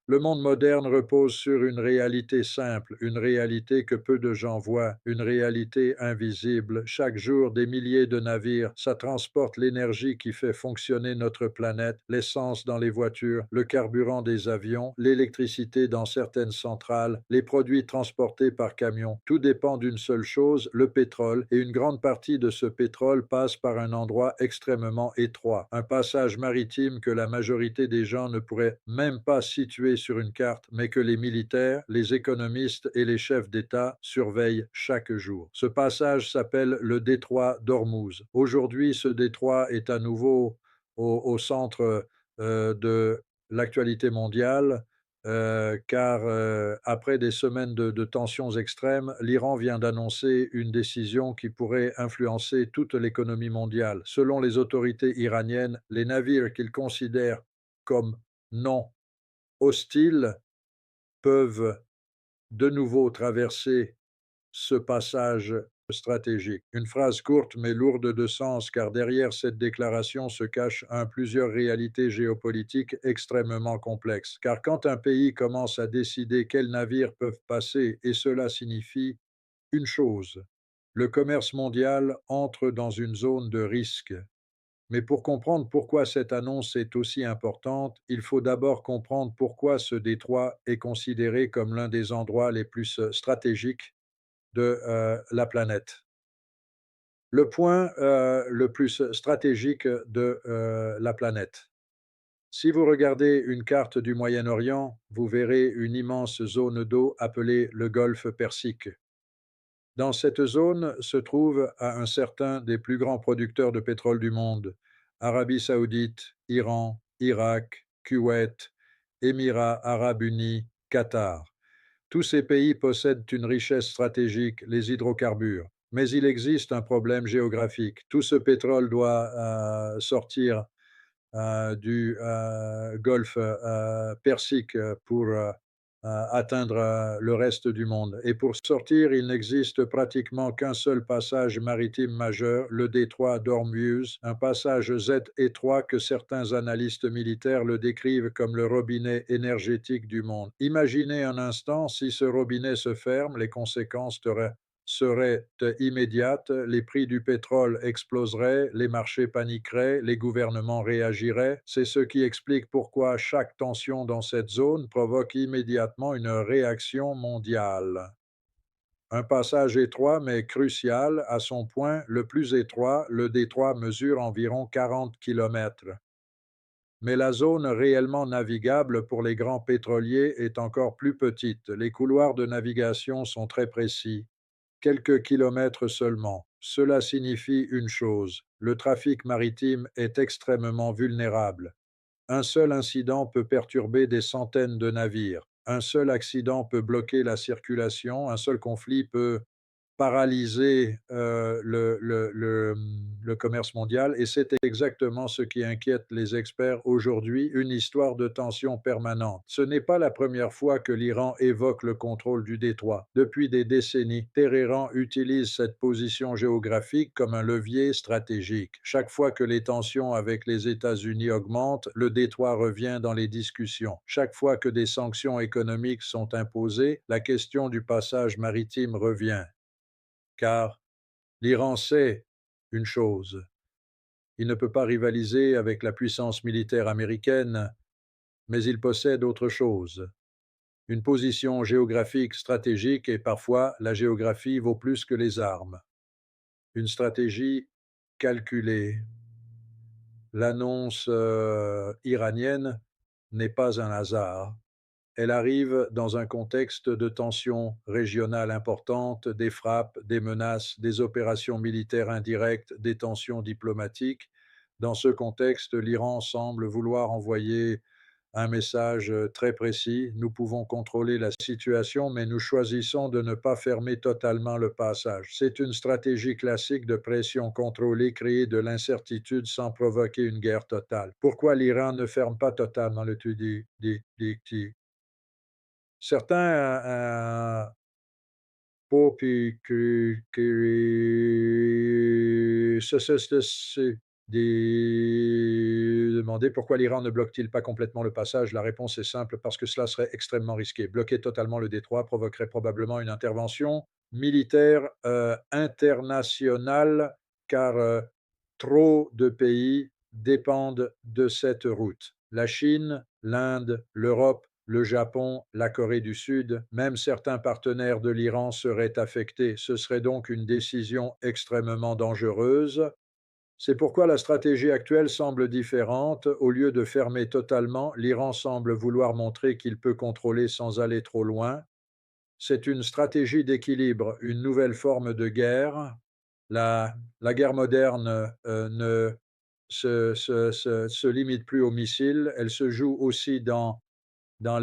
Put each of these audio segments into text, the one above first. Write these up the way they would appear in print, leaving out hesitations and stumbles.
Le monde moderne repose sur une réalité simple, une réalité que peu de gens voient, une réalité invisible. Chaque jour, des milliers de navires, ça transporte l'énergie qui fait fonctionner notre planète, l'essence dans les voitures, le carburant des avions, l'électricité dans certaines centrales, les produits transportés par camion. Tout dépend d'une seule chose, le pétrole, et une grande partie de ce pétrole passe par un endroit extrêmement étroit, un passage maritime que la majorité des gens ne pourraient même pas situer sur une carte, mais que les militaires, les économistes et les chefs d'État surveillent chaque jour. Ce passage s'appelle le détroit d'Ormuz. Aujourd'hui, ce détroit est à nouveau au centre de l'actualité mondiale, car après des semaines de tensions extrêmes, l'Iran vient d'annoncer une décision qui pourrait influencer toute l'économie mondiale. Selon les autorités iraniennes, les navires qu'ils considèrent comme non hostiles peuvent de nouveau traverser ce passage stratégique. Une phrase courte mais lourde de sens, car derrière cette déclaration se cachent plusieurs réalités géopolitiques extrêmement complexes. Car quand un pays commence à décider quels navires peuvent passer, et cela signifie une chose, le commerce mondial entre dans une zone de risque. Mais pour comprendre pourquoi cette annonce est aussi importante, il faut d'abord comprendre pourquoi ce détroit est considéré comme l'un des endroits les plus stratégiques de la planète. Le point le plus stratégique de la planète. Si vous regardez une carte du Moyen-Orient, vous verrez une immense zone d'eau appelée le golfe Persique. Dans cette zone se trouvent un certain des plus grands producteurs de pétrole du monde: Arabie saoudite, Iran, Irak, Koweït, Émirats arabes unis, Qatar. Tous ces pays possèdent une richesse stratégique, les hydrocarbures. Mais il existe un problème géographique. Tout ce pétrole doit sortir du golfe Persique pour atteindre le reste du monde. Et pour sortir, il n'existe pratiquement qu'un seul passage maritime majeur, le détroit d'Ormuz, un passage Z étroit que certains analystes militaires le décrivent comme le robinet énergétique du monde. Imaginez un instant si ce robinet se ferme, les conséquences seraient immédiates, les prix du pétrole exploseraient, les marchés paniqueraient, les gouvernements réagiraient. C'est ce qui explique pourquoi chaque tension dans cette zone provoque immédiatement une réaction mondiale. Un passage étroit mais crucial. À son point le plus étroit, le détroit mesure environ 40 kilomètres. Mais la zone réellement navigable pour les grands pétroliers est encore plus petite. Les couloirs de navigation sont très précis, quelques kilomètres seulement. Cela signifie une chose, le trafic maritime est extrêmement vulnérable. Un seul incident peut perturber des centaines de navires. Un seul accident peut bloquer la circulation. Un seul conflit peut paralyser le commerce mondial, et c'est exactement ce qui inquiète les experts aujourd'hui, une histoire de tension permanente. Ce n'est pas la première fois que l'Iran évoque le contrôle du détroit. Depuis des décennies, Téhéran utilise cette position géographique comme un levier stratégique. Chaque fois que les tensions avec les États-Unis augmentent, le détroit revient dans les discussions. Chaque fois que des sanctions économiques sont imposées, la question du passage maritime revient. Car l'Iran sait une chose, il ne peut pas rivaliser avec la puissance militaire américaine, mais il possède autre chose, une position géographique stratégique, et parfois la géographie vaut plus que les armes. Une stratégie calculée. L'annonce iranienne n'est pas un hasard. Elle arrive dans un contexte de tensions régionales importantes, des frappes, des menaces, des opérations militaires indirectes, des tensions diplomatiques. Dans ce contexte, l'Iran semble vouloir envoyer un message très précis. Nous pouvons contrôler la situation, mais nous choisissons de ne pas fermer totalement le passage. C'est une stratégie classique de pression contrôlée, créer de l'incertitude sans provoquer une guerre totale. Pourquoi l'Iran ne ferme pas totalement le TDT? Certains Demander pourquoi l'Iran ne bloque-t-il pas complètement le passage? La réponse est simple, parce que cela serait extrêmement risqué. Bloquer totalement le détroit provoquerait probablement une intervention militaire internationale, car trop de pays dépendent de cette route. La Chine, l'Inde, l'Europe, le Japon, la Corée du Sud, même certains partenaires de l'Iran seraient affectés. Ce serait donc une décision extrêmement dangereuse. C'est pourquoi la stratégie actuelle semble différente. Au lieu de fermer totalement, l'Iran semble vouloir montrer qu'il peut contrôler sans aller trop loin. C'est une stratégie d'équilibre, une nouvelle forme de guerre. La guerre moderne ne se limite plus aux missiles, elle se joue aussi dans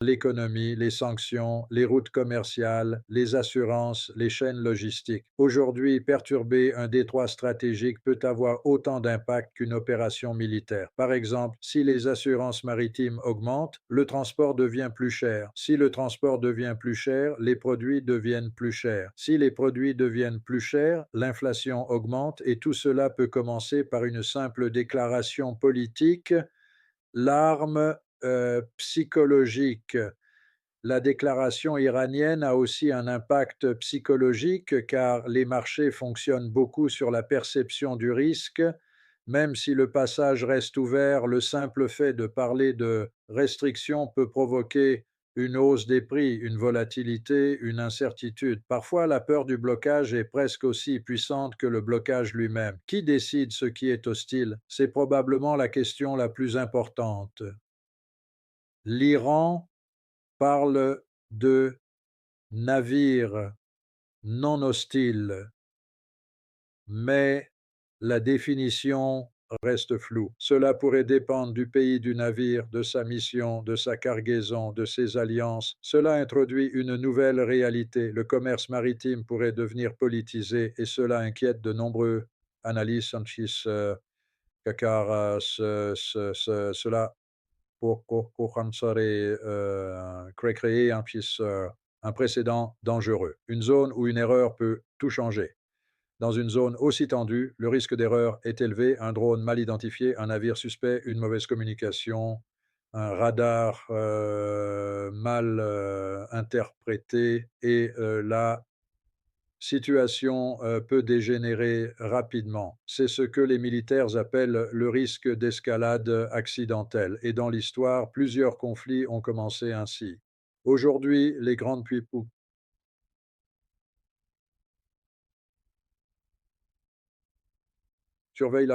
l'économie, les sanctions, les routes commerciales, les assurances, les chaînes logistiques. Aujourd'hui, perturber un détroit stratégique peut avoir autant d'impact qu'une opération militaire. Par exemple, si les assurances maritimes augmentent, le transport devient plus cher. Si le transport devient plus cher, les produits deviennent plus chers. Si les produits deviennent plus chers, l'inflation augmente et tout cela peut commencer par une simple déclaration politique. L'arme psychologique. La déclaration iranienne a aussi un impact psychologique, car les marchés fonctionnent beaucoup sur la perception du risque. Même si le passage reste ouvert, le simple fait de parler de restrictions peut provoquer une hausse des prix, une volatilité, une incertitude. Parfois, la peur du blocage est presque aussi puissante que le blocage lui-même. Qui décide ce qui est hostile? C'est probablement la question la plus importante. L'Iran parle de navires non hostiles, mais la définition reste floue. Cela pourrait dépendre du pays du navire, de sa mission, de sa cargaison, de ses alliances. Cela introduit une nouvelle réalité. Le commerce maritime pourrait devenir politisé et cela inquiète de nombreux analystes, car cela créer un précédent dangereux. Une zone où une erreur peut tout changer. Dans une zone aussi tendue, le risque d'erreur est élevé. Un drone mal identifié, un navire suspect, une mauvaise communication, un radar mal interprété et la situation peut dégénérer rapidement. C'est ce que les militaires appellent le risque d'escalade accidentelle. Et dans l'histoire, plusieurs conflits ont commencé ainsi. Aujourd'hui, les grandes puissances surveillent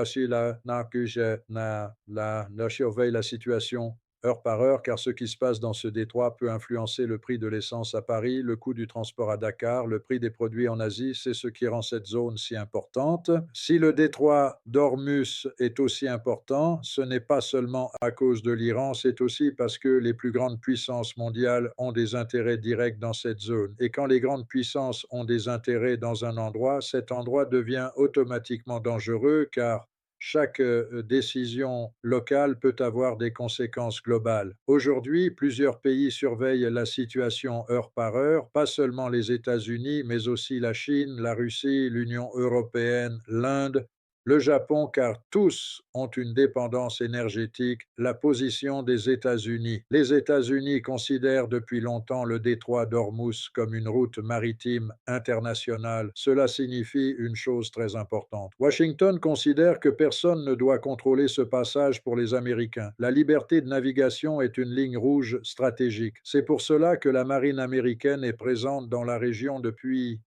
surveillent la situation heure par heure, car ce qui se passe dans ce détroit peut influencer le prix de l'essence à Paris, le coût du transport à Dakar, le prix des produits en Asie. C'est ce qui rend cette zone si importante. Si le détroit d'Ormuz est aussi important, ce n'est pas seulement à cause de l'Iran, c'est aussi parce que les plus grandes puissances mondiales ont des intérêts directs dans cette zone. Et quand les grandes puissances ont des intérêts dans un endroit, cet endroit devient automatiquement dangereux, car chaque décision locale peut avoir des conséquences globales. Aujourd'hui, plusieurs pays surveillent la situation heure par heure, pas seulement les États-Unis, mais aussi la Chine, la Russie, l'Union européenne, l'Inde, le Japon, car tous ont une dépendance énergétique. La position des États-Unis. Les États-Unis considèrent depuis longtemps le détroit d'Ormuz comme une route maritime internationale. Cela signifie une chose très importante. Washington considère que personne ne doit contrôler ce passage pour les Américains. La liberté de navigation est une ligne rouge stratégique. C'est pour cela que la marine américaine est présente dans la région depuis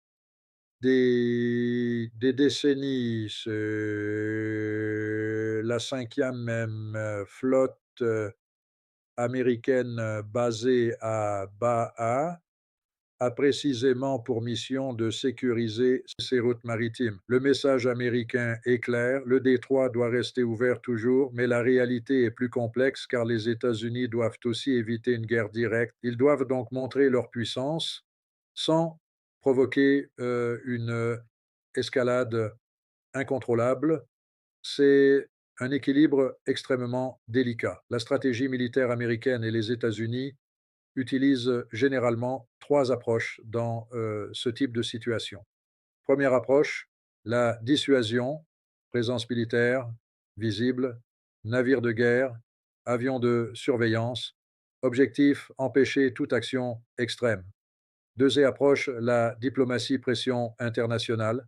des décennies. C'est la cinquième même flotte américaine basée à Ba'a a précisément pour mission de sécuriser ces routes maritimes. Le message américain est clair, le détroit doit rester ouvert toujours, mais la réalité est plus complexe, car les États-Unis doivent aussi éviter une guerre directe. Ils doivent donc montrer leur puissance sans provoquer une escalade incontrôlable. C'est un équilibre extrêmement délicat. La stratégie militaire américaine et les États-Unis utilisent généralement trois approches dans ce type de situation. Première approche, la dissuasion, présence militaire, visible, navires de guerre, avions de surveillance. Objectif, empêcher toute action extrême. Deuxième approche, la diplomatie pression internationale.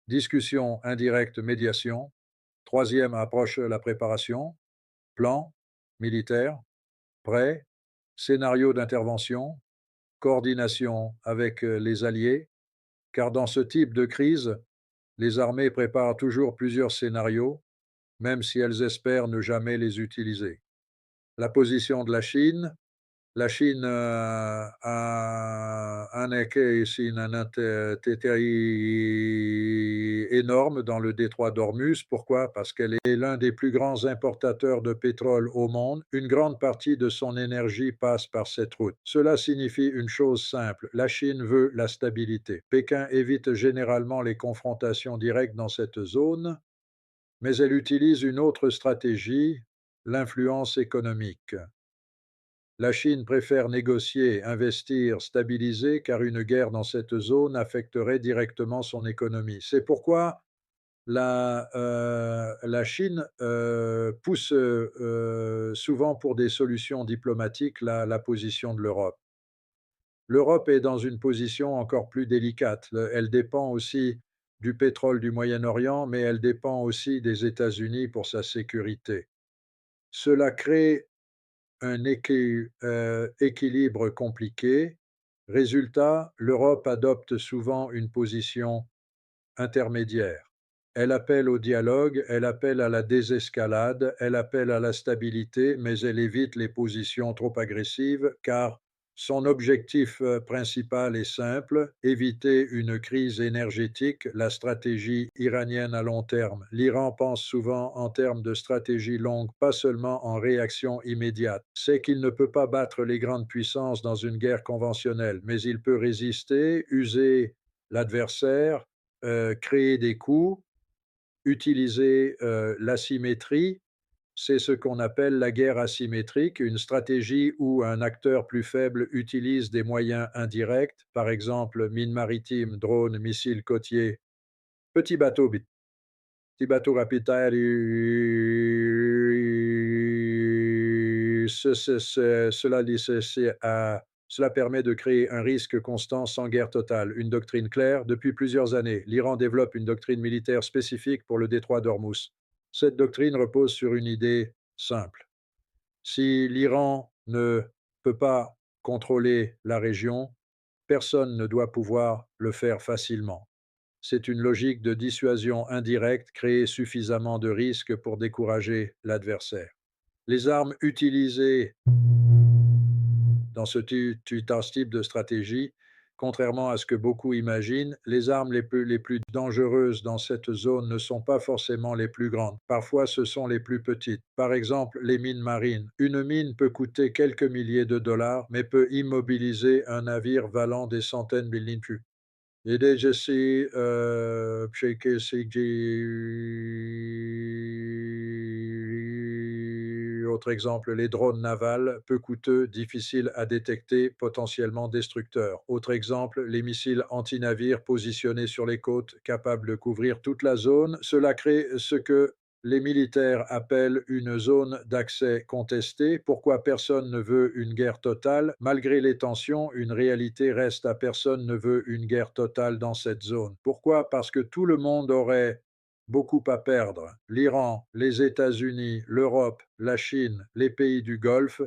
Discussion indirecte médiation. Troisième approche, la préparation. Plan militaire, prêt, scénario d'intervention, coordination avec les alliés, car dans ce type de crise, les armées préparent toujours plusieurs scénarios, même si elles espèrent ne jamais les utiliser. La position de la Chine a un écueil ici, un énorme dans le détroit d'Ormuz. Pourquoi? Parce qu'elle est l'un des plus grands importateurs de pétrole au monde. Une grande partie de son énergie passe par cette route. Cela signifie une chose simple, la Chine veut la stabilité. Pékin évite généralement les confrontations directes dans cette zone, mais elle utilise une autre stratégie, l'influence économique. La Chine préfère négocier, investir, stabiliser, car une guerre dans cette zone affecterait directement son économie. C'est pourquoi la Chine pousse souvent pour des solutions diplomatiques la position de l'Europe. L'Europe est dans une position encore plus délicate. Elle dépend aussi du pétrole du Moyen-Orient, mais elle dépend aussi des États-Unis pour sa sécurité. Cela crée un équilibre compliqué. Résultat, l'Europe adopte souvent une position intermédiaire. Elle appelle au dialogue, elle appelle à la désescalade, elle appelle à la stabilité, mais elle évite les positions trop agressives car son objectif principal est simple, éviter une crise énergétique, la stratégie iranienne à long terme. L'Iran pense souvent en termes de stratégie longue, pas seulement en réaction immédiate. C'est qu'il ne peut pas battre les grandes puissances dans une guerre conventionnelle, mais il peut résister, user l'adversaire, créer des coûts, utiliser l'asymétrie, c'est ce qu'on appelle la guerre asymétrique, une stratégie où un acteur plus faible utilise des moyens indirects, par exemple mines maritimes, drones, missiles côtiers, petits bateaux, petits bateaux rapitaires, cela permet de créer un risque constant sans guerre totale. Une doctrine claire. Depuis plusieurs années, l'Iran développe une doctrine militaire spécifique pour le détroit d'Ormuz. Cette doctrine repose sur une idée simple. Si l'Iran ne peut pas contrôler la région, personne ne doit pouvoir le faire facilement. C'est une logique de dissuasion indirecte, créer suffisamment de risques pour décourager l'adversaire. Les armes utilisées dans ce type de stratégie, contrairement à ce que beaucoup imaginent, les armes les plus dangereuses dans cette zone ne sont pas forcément les plus grandes. Parfois, ce sont les plus petites. Par exemple, les mines marines. Une mine peut coûter quelques milliers de dollars, mais peut immobiliser un navire valant des centaines de milliers de Yedecesi, autre exemple, les drones navals, peu coûteux, difficiles à détecter, potentiellement destructeurs. Autre exemple, les missiles anti-navires positionnés sur les côtes, capables de couvrir toute la zone. Cela crée ce que les militaires appellent une zone d'accès contestée. Pourquoi personne ne veut une guerre totale? Malgré les tensions, une réalité reste à personne ne veut une guerre totale dans cette zone. Pourquoi? Parce que tout le monde aurait beaucoup à perdre. L'Iran, les États-Unis, l'Europe, la Chine, les pays du Golfe,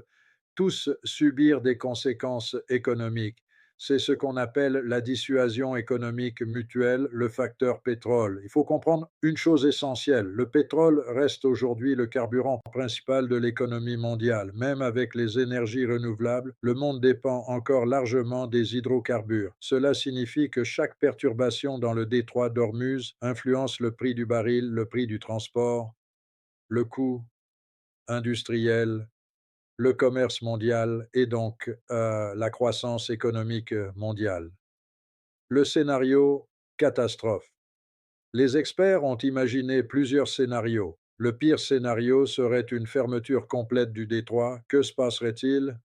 tous subir des conséquences économiques. C'est ce qu'on appelle la dissuasion économique mutuelle, le facteur pétrole. Il faut comprendre une chose essentielle. Le pétrole reste aujourd'hui le carburant principal de l'économie mondiale. Même avec les énergies renouvelables, le monde dépend encore largement des hydrocarbures. Cela signifie que chaque perturbation dans le détroit d'Ormuz influence le prix du baril, le prix du transport, le coût industriel, le commerce mondial et donc la croissance économique mondiale. Le scénario catastrophe. Les experts ont imaginé plusieurs scénarios. Le pire scénario serait une fermeture complète du détroit. Que se passerait-il?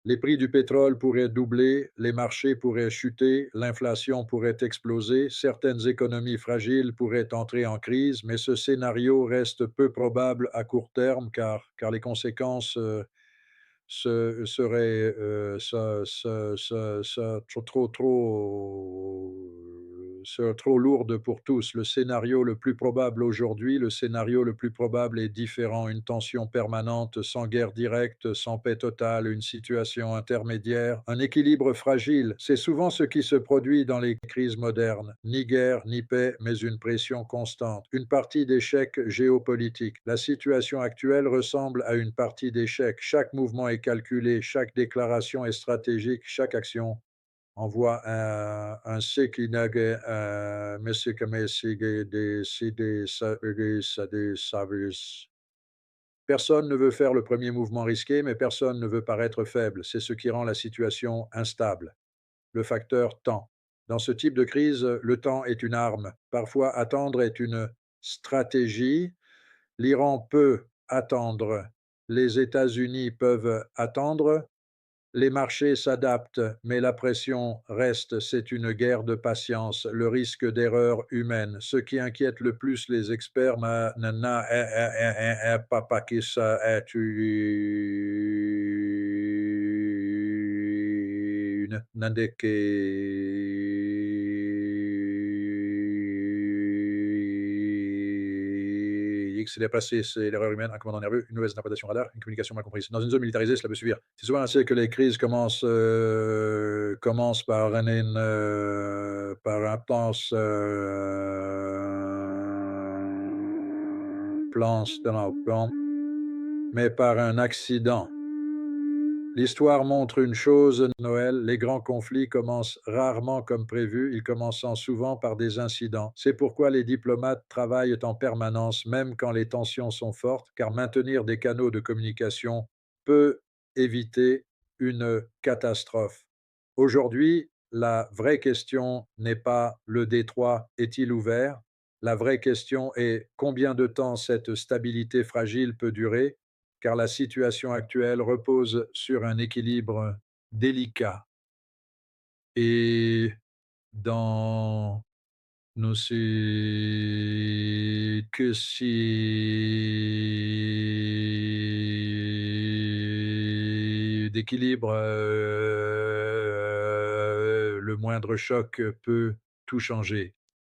Les prix du pétrole pourraient doubler, les marchés pourraient chuter, l'inflation pourrait exploser, certaines économies fragiles pourraient entrer en crise, mais ce scénario reste peu probable à court terme car les conséquences seraient trop lourdes pour tous. Le scénario le plus probable aujourd'hui, le scénario le plus probable est différent. Une tension permanente, sans guerre directe, sans paix totale, une situation intermédiaire, un équilibre fragile. C'est souvent ce qui se produit dans les crises modernes. Ni guerre, ni paix, mais une pression constante. Une partie d'échec géopolitique. La situation actuelle ressemble à une partie d'échec. Chaque mouvement est calculé, chaque déclaration est stratégique, chaque action envoie un signal, message des services. Personne ne veut faire le premier mouvement risqué, mais personne ne veut paraître faible. C'est ce qui rend la situation instable. Le facteur temps. Dans ce type de crise, le temps est une arme. Parfois, attendre est une stratégie. L'Iran peut attendre, les États-Unis peuvent attendre, les marchés s'adaptent, mais la pression reste. C'est une guerre de patience, le risque d'erreur humaine. Ce qui inquiète le plus les experts, papa qui ça est une X s'est déplacé, c'est l'erreur humaine, un commandant nerveux, une mauvaise interprétation radar, une communication mal comprise. Dans une zone militarisée, cela peut suffire. C'est souvent ainsi que les crises commencent par par un plan, mais par un accident. L'histoire montre une chose, Noël, les grands conflits commencent rarement comme prévu, ils commencent souvent par des incidents. C'est pourquoi les diplomates travaillent en permanence, même quand les tensions sont fortes, car maintenir des canaux de communication peut éviter une catastrophe. Aujourd'hui, la vraie question n'est pas le détroit est-il ouvert? La vraie question est combien de temps cette stabilité fragile peut durer? Car la situation actuelle repose sur un équilibre délicat. Et dans nos que si d'équilibre, le moindre choc peut tout changer.